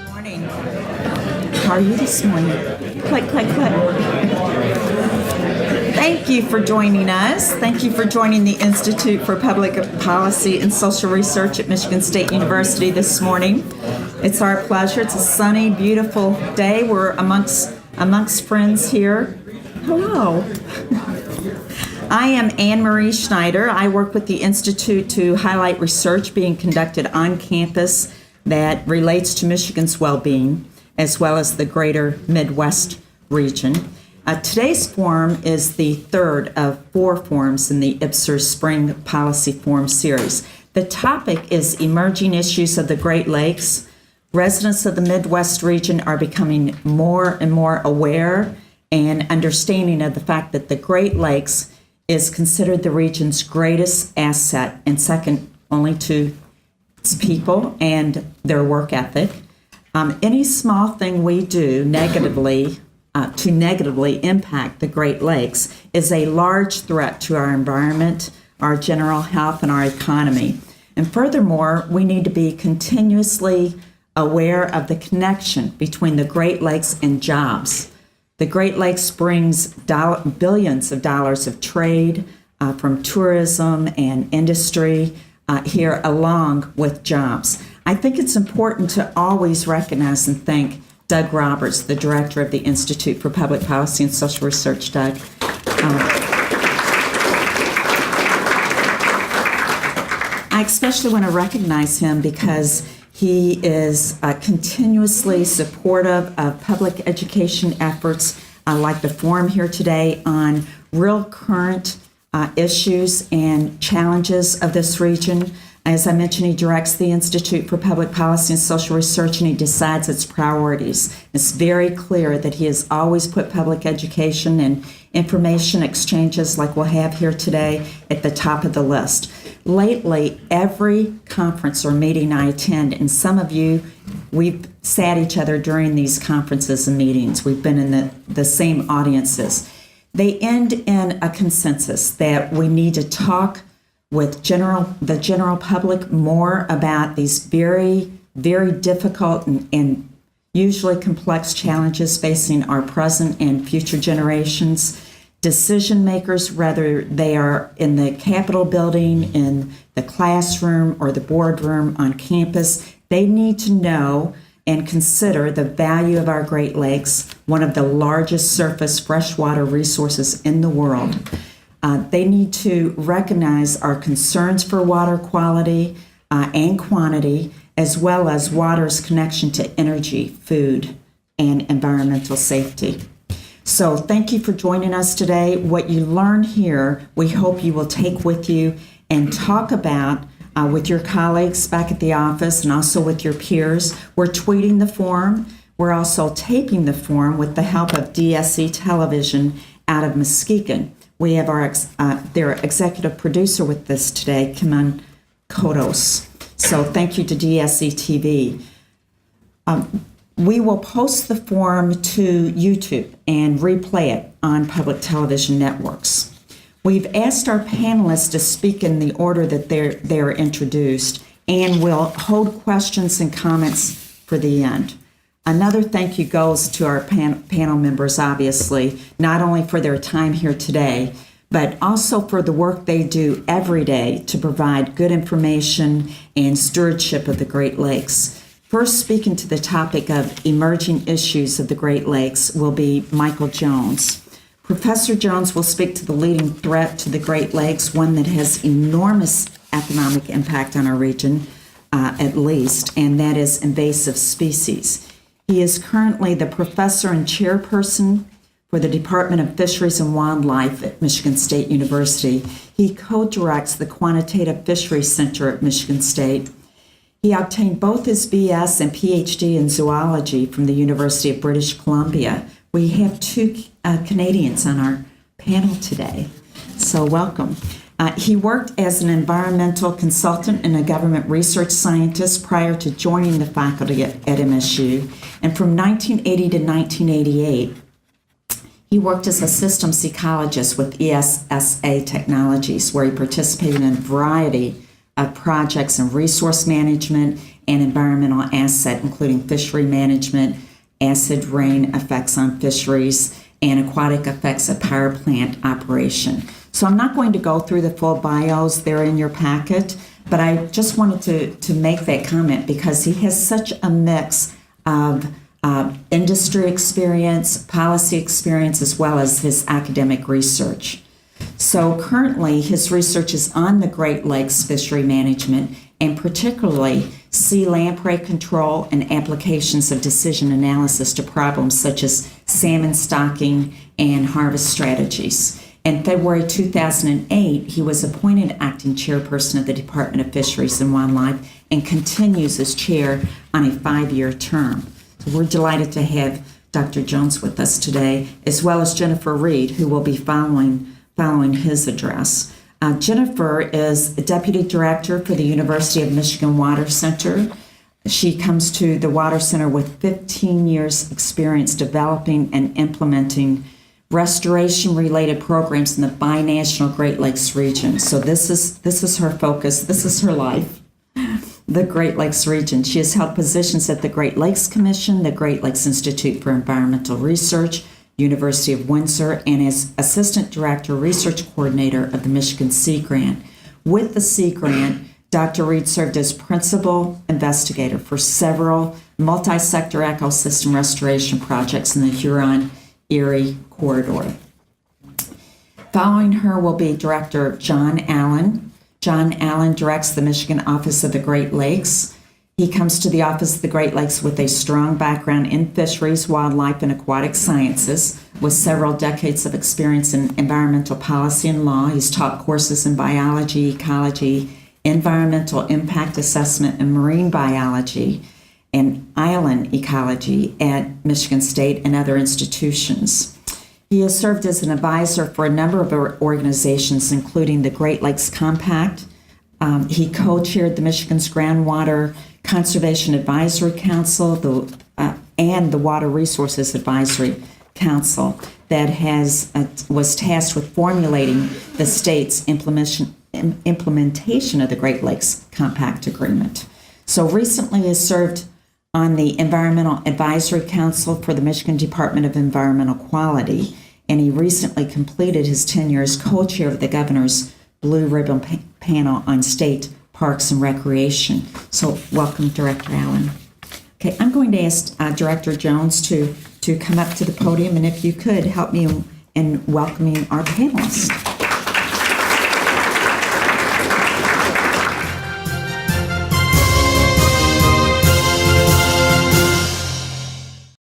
Morning. How are you this morning? Click, click, click. Thank you for joining us. Thank you for joining the Institute for Public Policy and Social Research at Michigan State University this morning. It's our pleasure. It's a sunny, beautiful day. We're amongst friends here. Hello. I am Anne Marie Schneider. I work with the Institute to highlight research being conducted on campus that relates to Michigan's well-being, as well as the greater Midwest region. Today's forum is the third of 4 forums in the IPPSR Spring Policy Forum series. The topic is emerging issues of the Great Lakes. Residents of the Midwest region are becoming more and more aware and understanding of the fact that the Great Lakes is considered the region's greatest asset and second only to its people and their work ethic. Any small thing we do to negatively impact the Great Lakes is a large threat to our environment, our general health, and our economy. And furthermore, we need to be continuously aware of the connection between the Great Lakes and jobs. The Great Lakes brings billions of dollars of trade from tourism and industry here, along with jobs. I think it's important to always recognize and thank Doug Roberts, the director of the Institute for Public Policy and Social Research. Doug. I especially want to recognize him because he is continuously supportive of public education efforts like the forum here today on real current issues and challenges of this region. As I mentioned, he directs the Institute for Public Policy and Social Research, and he decides its priorities. It's very clear that he has always put public education and information exchanges like we'll have here today at the top of the list. Lately, every conference or meeting I attend, and some of you, we've sat each other during these conferences and meetings. We've been in the same audiences. They end in a consensus that we need to talk with the general public more about these very, very difficult and usually complex challenges facing our present and future generations. Decision makers, whether they are in the Capitol building, in the classroom, or the boardroom on campus, they need to know and consider the value of our Great Lakes, one of the largest surface freshwater resources in the world. They need to recognize our concerns for water quality and quantity, as well as water's connection to energy, food, and environmental safety. So thank you for joining us today. What you learn here, we hope you will take with you and talk about with your colleagues back at the office and also with your peers. We're tweeting the forum. We're also taping the forum with the help of DSE Television out of Muskegon. We have their executive producer with us today, Kiman Kodos. So thank you to DSE TV. We will post the forum to YouTube and replay it on public television networks. We've asked our panelists to speak in the order that they're introduced, and we'll hold questions and comments for the end. Another thank you goes to our panel members, obviously, not only for their time here today, but also for the work they do every day to provide good information and stewardship of the Great Lakes. First, speaking to the topic of emerging issues of the Great Lakes will be Michael Jones. Professor Jones will speak to the leading threat to the Great Lakes, one that has enormous economic impact on our region, at least, and that is invasive species. He is currently the professor and chairperson for the Department of Fisheries and Wildlife at Michigan State University. He co-directs the Quantitative Fisheries Center at Michigan State. He obtained both his BS and PhD in zoology from the University of British Columbia. We have 2 Canadians on our panel today, so welcome. He worked as an environmental consultant and a government research scientist prior to joining the faculty at MSU. And from 1980 to 1988, He worked as a systems ecologist with ESSA Technologies, where he participated in a variety of projects in resource management and environmental asset, including fishery management, acid rain effects on fisheries, and aquatic effects of power plant operation. So I'm not going to go through the full bios, they're in your packet, but I just wanted to make that comment because he has such a mix of industry experience, policy experience, as well as his academic research. So currently, his research is on the Great Lakes fishery management and particularly sea lamprey control and applications of decision analysis to problems such as salmon stocking and harvest strategies. In February 2008, he was appointed acting chairperson of the Department of Fisheries and Wildlife and continues as chair on a 5-year term. So we're delighted to have Dr. Jones with us today, as well as Jennifer Reed, who will be following his address. Jennifer is Deputy Director for the University of Michigan Water Center. She comes to the Water Center with 15 years experience developing and implementing restoration-related programs in the binational Great Lakes region. So this is her focus. This is her life, the Great Lakes region. She has held positions at the Great Lakes Commission, the Great Lakes Institute for Environmental Research, University of Windsor, and as Assistant Director, Research Coordinator of the Michigan Sea Grant. With the Sea Grant, Dr. Reed served as Principal Investigator for several multi-sector ecosystem restoration projects in the Huron-Erie Corridor. Following her will be Director John Allen. John Allen directs the Michigan Office of the Great Lakes. He comes to the Office of the Great Lakes with a strong background in fisheries, wildlife, and aquatic sciences, with several decades of experience in environmental policy and law. He's taught courses in biology, ecology, environmental impact assessment, and marine biology, and island ecology at Michigan State and other institutions. He has served as an advisor for a number of organizations, including the Great Lakes Compact. He co-chaired the Michigan's Groundwater Conservation Advisory Council and the Water Resources Advisory Council that was tasked with formulating the state's implementation of the Great Lakes Compact Agreement. So recently has served on the Environmental Advisory Council for the Michigan Department of Environmental Quality, and he recently completed his tenure as co-chair of the Governor's Blue Ribbon Panel on State Parks and Recreation. So welcome, Director Allen. Okay, I'm going to ask Director Jones to come up to the podium, and if you could help me in welcoming our panelists.